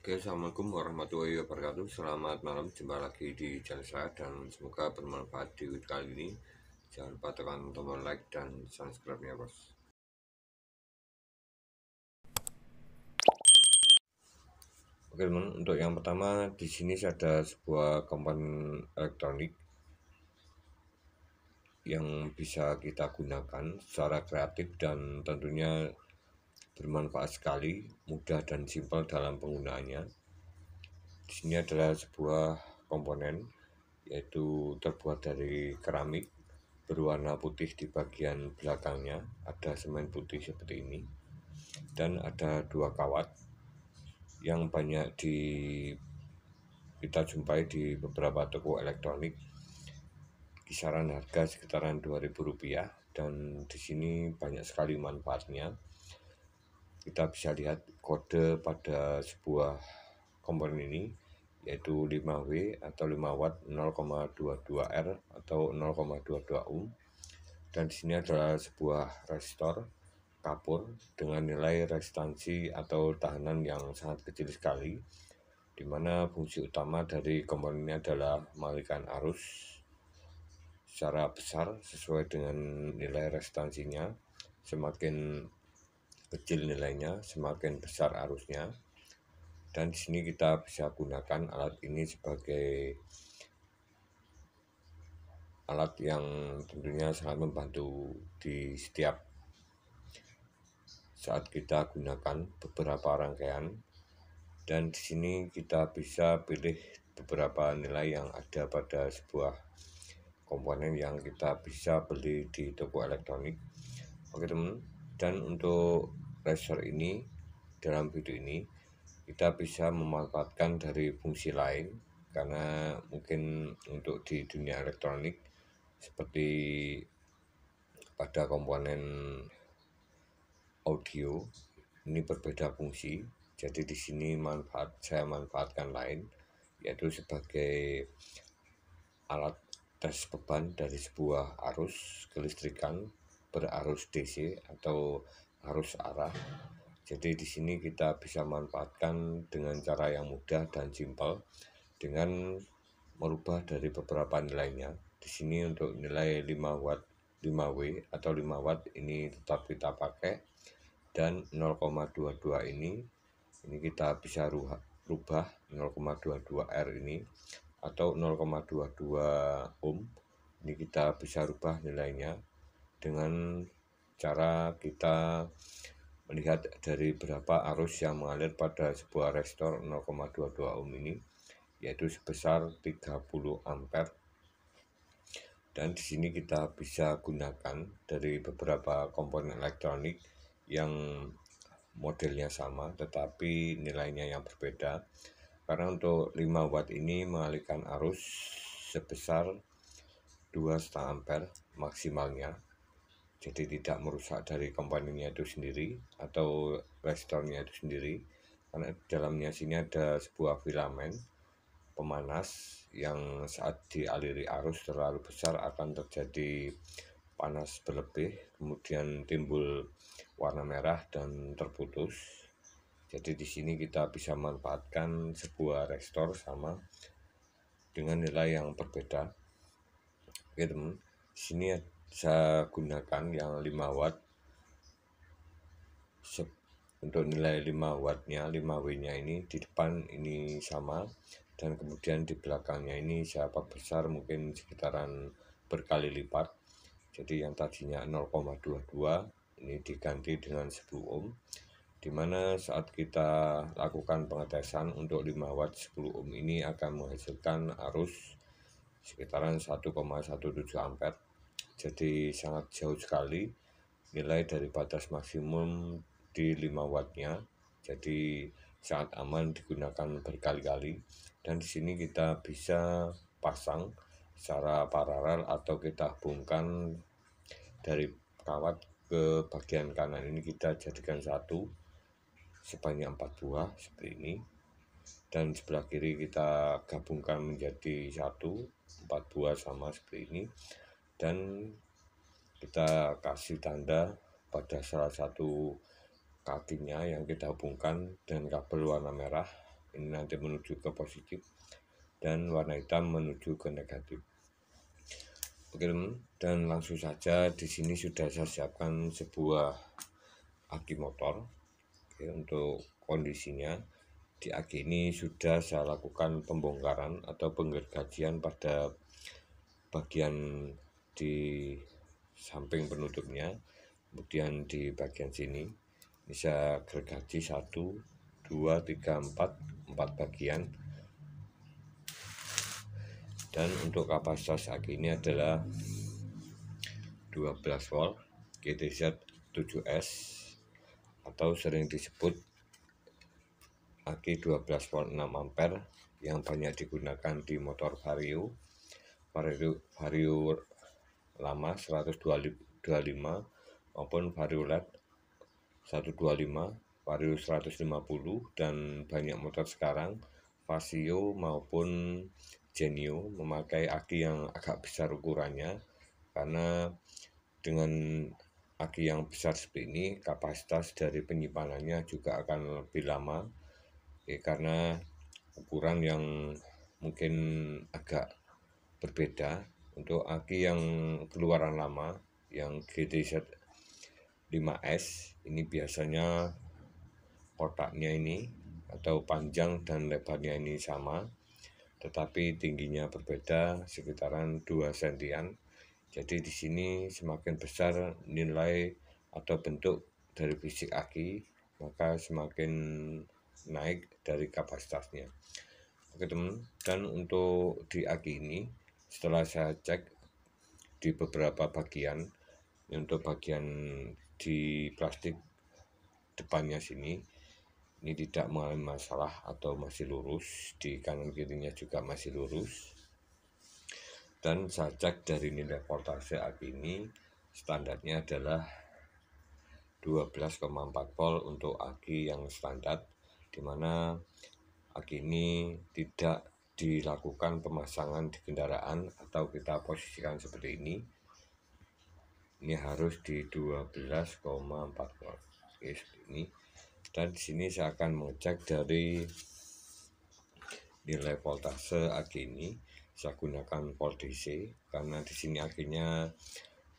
Oke, assalamualaikum warahmatullahi wabarakatuh. Selamat malam, jumpa lagi di channel saya dan semoga bermanfaat di video kali ini. Jangan lupa tekan tombol like dan subscribe-nya, bos. Oke, teman, untuk yang pertama di sini ada sebuah komponen elektronik yang bisa kita gunakan secara kreatif dan tentunya bermanfaat sekali, mudah dan simpel dalam penggunaannya. Di sini adalah sebuah komponen yaitu terbuat dari keramik berwarna putih di bagian belakangnya, ada semen putih seperti ini, dan ada dua kawat yang banyak kita jumpai di beberapa toko elektronik. Kisaran harga sekitaran Rp2.000 dan di sini banyak sekali manfaatnya. Kita bisa lihat kode pada sebuah komponen ini yaitu 5W atau 5 watt 0,22R atau 0,22 ohm. Dan di sini adalah sebuah resistor kapur dengan nilai resistansi atau tahanan yang sangat kecil sekali, di mana fungsi utama dari komponen ini adalah mengalirkan arus secara besar sesuai dengan nilai resistansinya. Semakin kecil nilainya, semakin besar arusnya. Dan di sini kita bisa gunakan alat ini sebagai alat yang tentunya sangat membantu di setiap saat kita gunakan beberapa rangkaian. Dan di sini kita bisa pilih beberapa nilai yang ada pada sebuah komponen yang kita bisa beli di toko elektronik. Oke teman, dan untuk resistor ini dalam video ini kita bisa memanfaatkan dari fungsi lain, karena mungkin untuk di dunia elektronik seperti pada komponen audio ini berbeda fungsi. Jadi di sini saya manfaatkan lain, yaitu sebagai alat tes beban dari sebuah arus kelistrikan berarus DC atau arus arah. Jadi di sini kita bisa manfaatkan dengan cara yang mudah dan simpel dengan merubah dari beberapa nilainya. Di sini untuk nilai 5 watt 5W atau 5 watt ini tetap kita pakai, dan 0,22 ini kita bisa rubah 0,22R ini atau 0,22 ohm. Ini kita bisa rubah nilainya dengan cara kita melihat dari berapa arus yang mengalir pada sebuah resistor 0,22 ohm ini, yaitu sebesar 30 ampere. Dan di sini kita bisa gunakan dari beberapa komponen elektronik yang modelnya sama tetapi nilainya yang berbeda. Karena untuk 5 watt ini mengalirkan arus sebesar 2,5 ampere maksimalnya. Jadi tidak merusak dari komponennya itu sendiri atau resistornya itu sendiri, karena dalamnya sini ada sebuah filamen pemanas yang saat dialiri arus terlalu besar akan terjadi panas berlebih, kemudian timbul warna merah dan terputus. Jadi di sini kita bisa manfaatkan sebuah resistor sama dengan nilai yang berbeda. Oke teman, di sini saya gunakan yang 5 watt. Untuk nilai 5 wattnya, 5W-nya ini di depan ini sama, dan kemudian di belakangnya ini saya perbesar mungkin sekitaran berkali lipat. Jadi yang tadinya 0,22 ini diganti dengan 10 ohm, dimana saat kita lakukan pengetesan untuk 5 watt 10 ohm ini akan menghasilkan arus sekitaran 1,17 ampere. Jadi sangat jauh sekali nilai dari batas maksimum di 5 wattnya. Jadi sangat aman digunakan berkali-kali. Dan di sini kita bisa pasang secara paralel atau kita hubungkan dari kawat ke bagian kanan ini, kita jadikan satu sebanyak 4 buah seperti ini, dan sebelah kiri kita gabungkan menjadi 4 buah sama seperti ini, dan kita kasih tanda pada salah satu kakinya yang kita hubungkan dengan kabel warna merah ini nanti menuju ke positif, dan warna hitam menuju ke negatif. Oke teman, dan langsung saja di sini sudah saya siapkan sebuah aki motor. Oke, untuk kondisinya di aki ini sudah saya lakukan pembongkaran atau penggergajian pada bagian di samping penutupnya, kemudian di bagian sini bisa gergaji 1, 2, 3, 4 bagian. Dan untuk kapasitas aki ini adalah 12 volt GTZ 7S atau sering disebut aki 12 volt 6 ampere yang banyak digunakan di motor Vario lama 125 maupun Vario LED 125, Vario 150, dan banyak motor sekarang Vasio maupun Genio memakai aki yang agak besar ukurannya, karena dengan aki yang besar seperti ini kapasitas dari penyimpanannya juga akan lebih lama, karena ukuran yang mungkin agak berbeda. Untuk aki yang keluaran lama yang GTZ 5S ini biasanya kotaknya ini atau panjang dan lebarnya ini sama, tetapi tingginya berbeda sekitaran 2 sentian. Jadi di sini semakin besar nilai atau bentuk dari fisik aki, maka semakin naik dari kapasitasnya. Oke teman, dan untuk di aki ini setelah saya cek di beberapa bagian, untuk bagian di plastik depannya sini ini tidak mengalami masalah atau masih lurus, di kanan kirinya juga masih lurus. Dan saya cek dari nilai voltase aki ini standarnya adalah 12,4 volt untuk aki yang standar, dimana aki ini tidak dilakukan pemasangan di kendaraan atau kita posisikan seperti ini harus di 12,4 volt. Oke, seperti ini. Dan di sini saya akan mengecek dari nilai voltase aki ini. Saya gunakan volt DC karena di sini akinya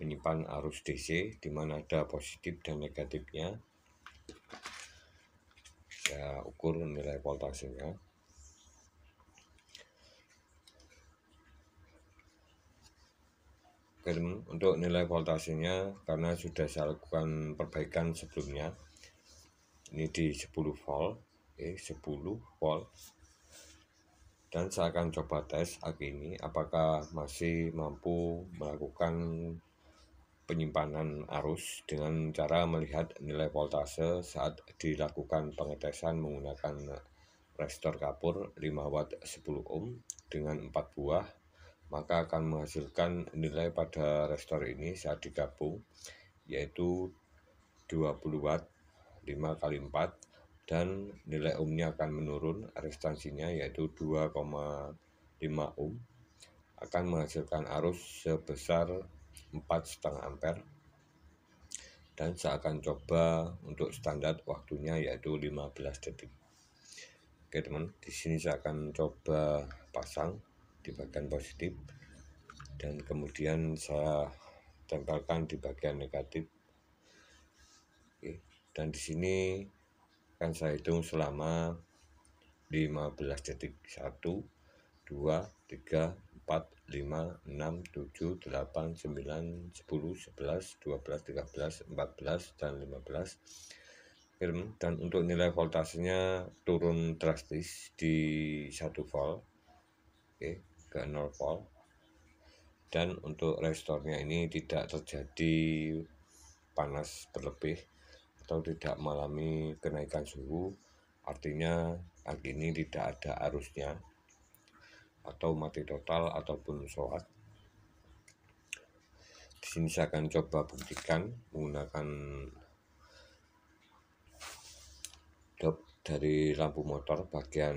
menyimpan arus DC di mana ada positif dan negatifnya. Saya ukur nilai voltasenya. Oke, untuk nilai voltasenya karena sudah saya lakukan perbaikan sebelumnya, ini di 10 volt, 10 volt. Dan saya akan coba tes aki ini apakah masih mampu melakukan penyimpanan arus dengan cara melihat nilai voltase saat dilakukan pengetesan menggunakan resistor kapur 5 watt 10 ohm dengan 4 buah, maka akan menghasilkan nilai pada resistor ini saat digabung yaitu 20 watt 5 kali 4, dan nilai ohmnya akan menurun, rezistansinya yaitu 2,5 ohm, akan menghasilkan arus sebesar 4,5 ampere. Dan saya akan coba untuk standar waktunya yaitu 15 detik. Oke teman, di sini saya akan coba pasang di bagian positif dan kemudian saya tempelkan di bagian negatif. Oke, dan di sini akan saya hitung selama 15 detik. 1, 2, 3, 4, 5, 6, 7, 8, 9, 10, 11, 12, 13, 14, dan 15. Dan untuk nilai voltasenya turun drastis di 1 volt, ke 0 volt. Dan untuk resistornya ini tidak terjadi panas berlebih atau tidak mengalami kenaikan suhu, artinya aki ini tidak ada arusnya atau mati total ataupun short. Di sini saya akan coba buktikan menggunakan dop dari lampu motor bagian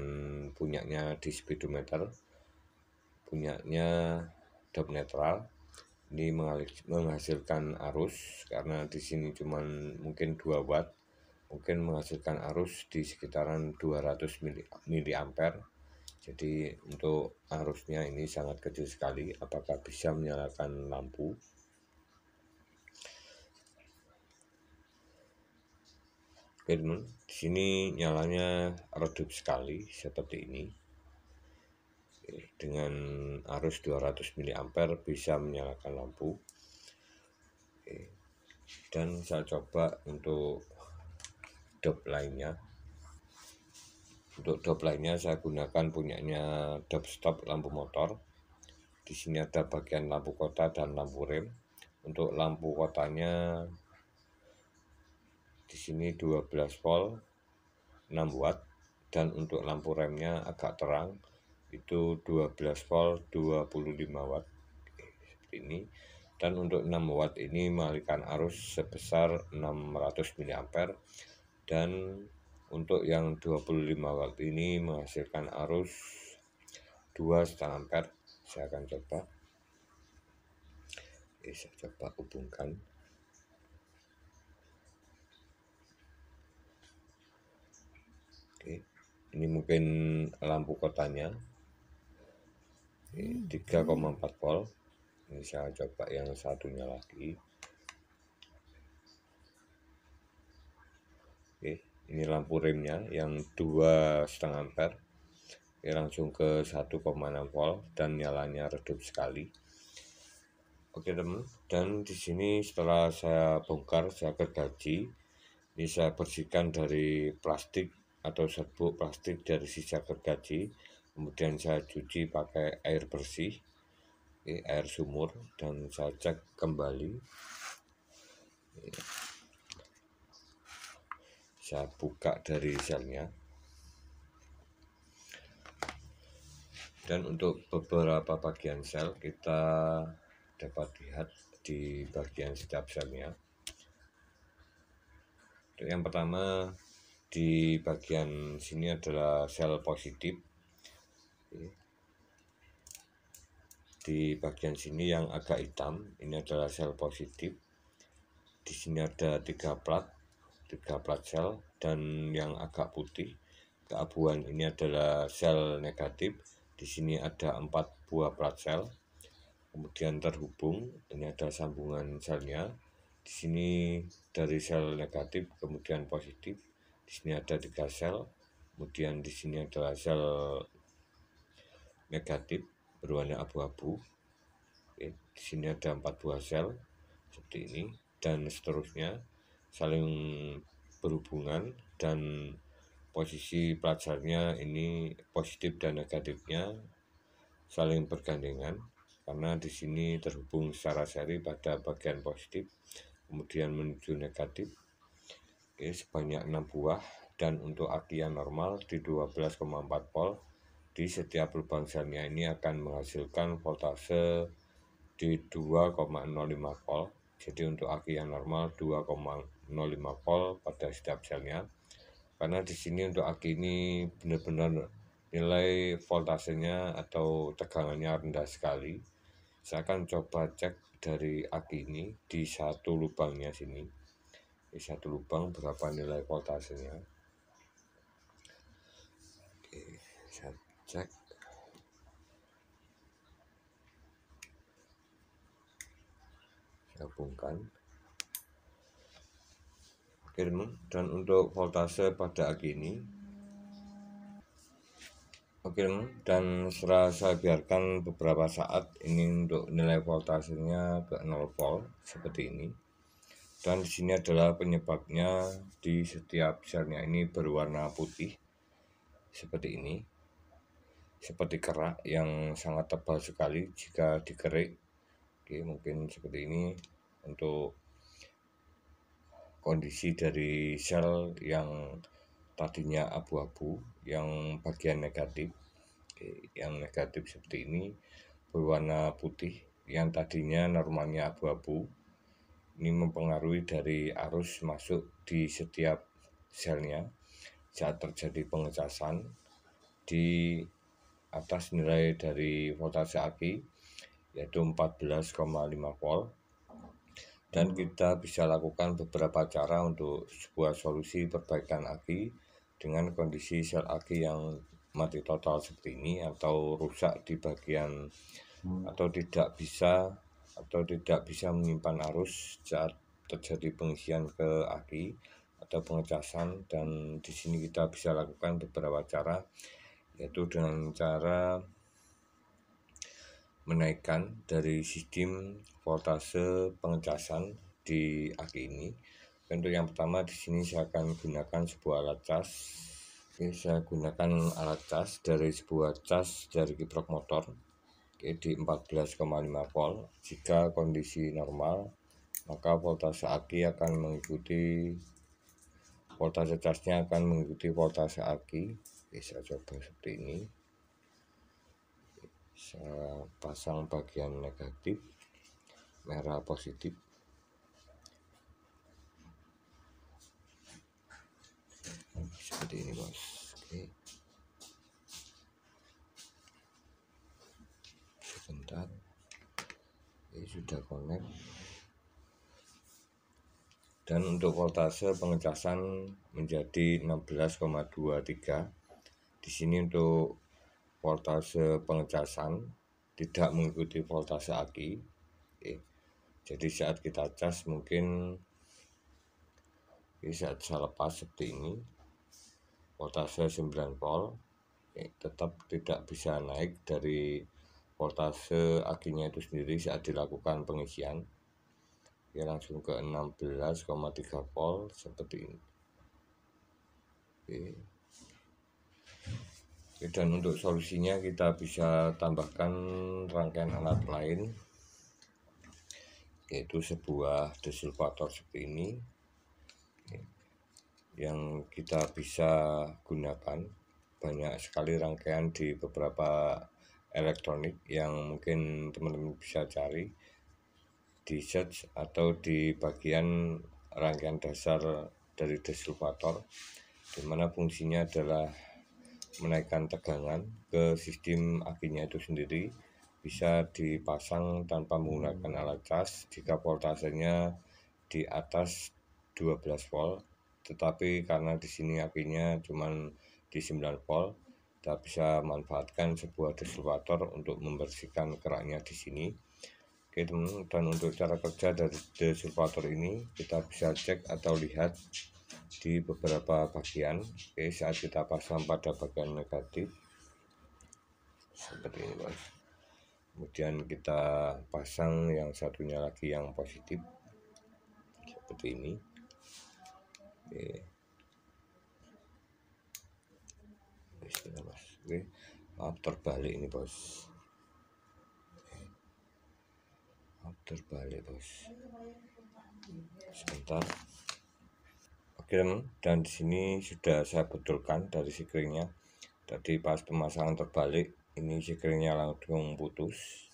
punyanya di speedometer, punyanya dop netral. Ini menghasilkan arus karena di sini cuman mungkin 2 watt mungkin menghasilkan arus di sekitaran 200 mA. Jadi untuk arusnya ini sangat kecil sekali. Apakah bisa menyalakan lampu? Oke teman, di sini nyalanya redup sekali seperti ini. Dengan arus 200 mA bisa menyalakan lampu. Dan saya coba untuk dop lainnya. Untuk dop lainnya saya gunakan punyanya dop stop lampu motor. Di sini ada bagian lampu kota dan lampu rem. Untuk lampu kotanya di sini 12 volt 6 watt, dan untuk lampu remnya agak terang itu 12 volt 25 watt seperti ini. Dan untuk 6 watt ini mengalihkan arus sebesar 600 mA, dan untuk yang 25 watt ini menghasilkan arus 2,5 ampere. Saya akan coba. Saya coba hubungkan. Oke, ini mungkin lampu kotanya 3,4 volt. Ini saya coba yang satunya lagi. Oke, ini lampu remnya yang 2,5 ampere. Langsung ke 1,6 volt dan nyalanya redup sekali. Oke teman, dan di sini setelah saya bongkar, saya gergaji, ini saya bersihkan dari plastik atau serbuk plastik dari sisa gergaji. Kemudian saya cuci pakai air bersih, air sumur, dan saya cek kembali. Saya buka dari selnya. Dan untuk beberapa bagian sel kita dapat lihat di bagian setiap selnya. Untuk yang pertama, di bagian sini adalah sel positif. Di bagian sini yang agak hitam ini adalah sel positif. Di sini ada 3 plat sel, dan yang agak putih keabuan ini adalah sel negatif. Di sini ada 4 buah plat sel. Kemudian terhubung, ini ada sambungan selnya. Di sini dari sel negatif kemudian positif. Di sini ada 3 sel. Kemudian di sini adalah sel negatif berwarna abu-abu. Di sini ada 4 buah sel seperti ini, dan seterusnya saling berhubungan, dan posisi plat selnya ini positif dan negatifnya saling bergandengan, karena di sini terhubung secara seri pada bagian positif kemudian menuju negatif. Sebanyak 6 buah, dan untuk aki yang normal di 12,4 volt di setiap lubang selnya ini akan menghasilkan voltase di 2,05 volt. Jadi untuk aki yang normal 2,05 volt pada setiap selnya. Karena di sini untuk aki ini benar-benar nilai voltasenya atau tegangannya rendah sekali. Saya akan coba cek dari aki ini di satu lubangnya sini. Di satu lubang berapa nilai voltasenya. Oke, saya cek. Gabungkan. Oke teman, dan untuk voltase pada aki ini, oke teman, dan setelah saya biarkan beberapa saat, ini untuk nilai voltasenya ke 0 volt seperti ini. Dan di sini adalah penyebabnya, di setiap selnya ini berwarna putih seperti ini, seperti kerak yang sangat tebal sekali jika dikerik. Oke, mungkin seperti ini untuk kondisi dari sel yang tadinya abu-abu, yang bagian negatif. Yang negatif seperti ini berwarna putih, yang tadinya normalnya abu-abu. Ini mempengaruhi dari arus masuk di setiap selnya saat terjadi pengecasan. Di atas nilai dari voltase aki yaitu 14,5 volt, Dan kita bisa lakukan beberapa cara untuk sebuah solusi perbaikan aki dengan kondisi sel aki yang mati total seperti ini, atau rusak di bagian atau tidak bisa menyimpan arus saat terjadi pengisian ke aki atau pengecasan. Dan di sini kita bisa lakukan beberapa cara, yaitu dengan cara menaikkan dari sistem voltase pengecasan di aki ini. Untuk yang pertama, di sini saya akan gunakan sebuah alat cas. Saya gunakan alat cas dari sebuah cas dari kiprok motor di 14,5 volt. Jika kondisi normal, maka voltase aki akan mengikuti voltase casnya akan mengikuti voltase aki. Saya coba seperti ini. Saya pasang bagian negatif, merah positif. Seperti ini, bos. Oke. Sebentar. Ini sudah connect. Dan untuk voltase pengecasan menjadi 16,23. Di sini untuk voltase pengecasan tidak mengikuti voltase aki. Jadi saat kita cas mungkin saat saya lepas seperti ini, voltase 9 volt tetap tidak bisa naik dari voltase akinya itu sendiri saat dilakukan pengisian. Langsung ke 16,3 volt seperti ini. Dan untuk solusinya kita bisa tambahkan rangkaian alat lain, yaitu sebuah desulfator seperti ini yang kita bisa gunakan. Banyak sekali rangkaian di beberapa elektronik yang mungkin teman-teman bisa cari di search atau di bagian rangkaian dasar dari desulfator, dimana fungsinya adalah menaikkan tegangan ke sistem akinya itu sendiri. Bisa dipasang tanpa menggunakan alat cas jika voltasenya di atas 12 volt, tetapi karena di sini akinya cuma di 9 volt, kita bisa manfaatkan sebuah desulfator untuk membersihkan keraknya di sini. Oke teman, dan untuk cara kerja dari desulfator ini kita bisa cek atau lihat di beberapa bagian. Oke, saat kita pasang pada bagian negatif seperti ini, bos. Kemudian kita pasang yang satunya lagi yang positif seperti ini. Oke. Oke, maaf terbalik ini, bos. Terbalik, bos. Sebentar. Oke teman, dan di sini sudah saya betulkan dari sikringnya. Tadi pas pemasangan terbalik, ini sikringnya langsung putus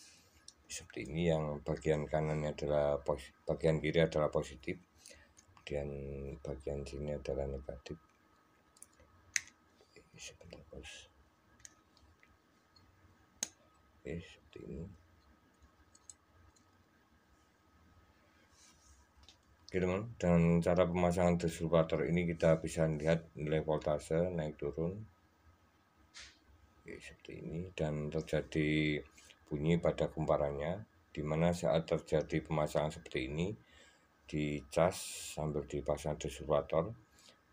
seperti ini. Yang bagian kanannya adalah bagian kiri adalah positif, dan bagian sini adalah negatif. Sebentar, bos. Oke, seperti ini. Oke teman, dengan cara pemasangan desulfator ini kita bisa lihat nilai voltase naik turun. Oke, seperti ini, dan terjadi bunyi pada kumparannya, dimana saat terjadi pemasangan seperti ini di cas sambil dipasang desulfator,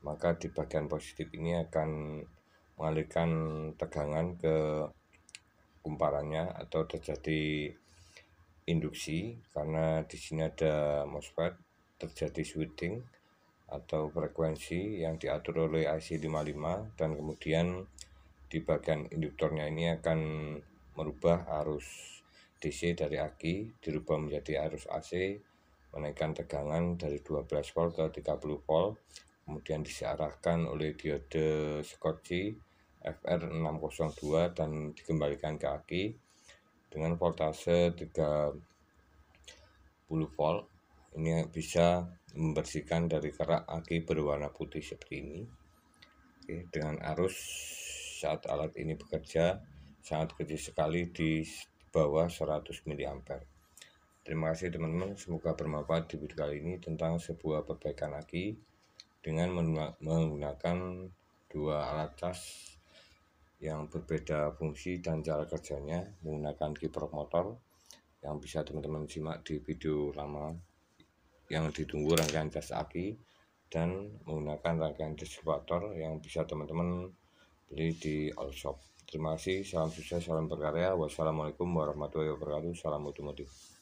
maka di bagian positif ini akan mengalirkan tegangan ke kumparannya atau terjadi induksi, karena di sini ada MOSFET, terjadi switching atau frekuensi yang diatur oleh IC 55, dan kemudian di bagian induktornya ini akan merubah arus DC dari aki dirubah menjadi arus AC, menaikkan tegangan dari 12 volt ke 30 volt, kemudian diarahkan oleh diode Schottky FR602 dan dikembalikan ke aki dengan voltase 30 volt. Ini bisa membersihkan dari kerak aki berwarna putih seperti ini. Oke, dengan arus saat alat ini bekerja sangat kecil sekali, di bawah 100 mA. Terima kasih teman-teman, semoga bermanfaat di video kali ini tentang sebuah perbaikan aki dengan menggunakan dua alat cas yang berbeda fungsi dan cara kerjanya, menggunakan kiprok motor yang bisa teman-teman simak di video lama yang ditunggu rangkaian cas aki, dan menggunakan rangkaian distributor yang bisa teman-teman beli di all shop. Terima kasih, salam sukses, salam berkarya. Wassalamualaikum warahmatullahi wabarakatuh, salam otomotif.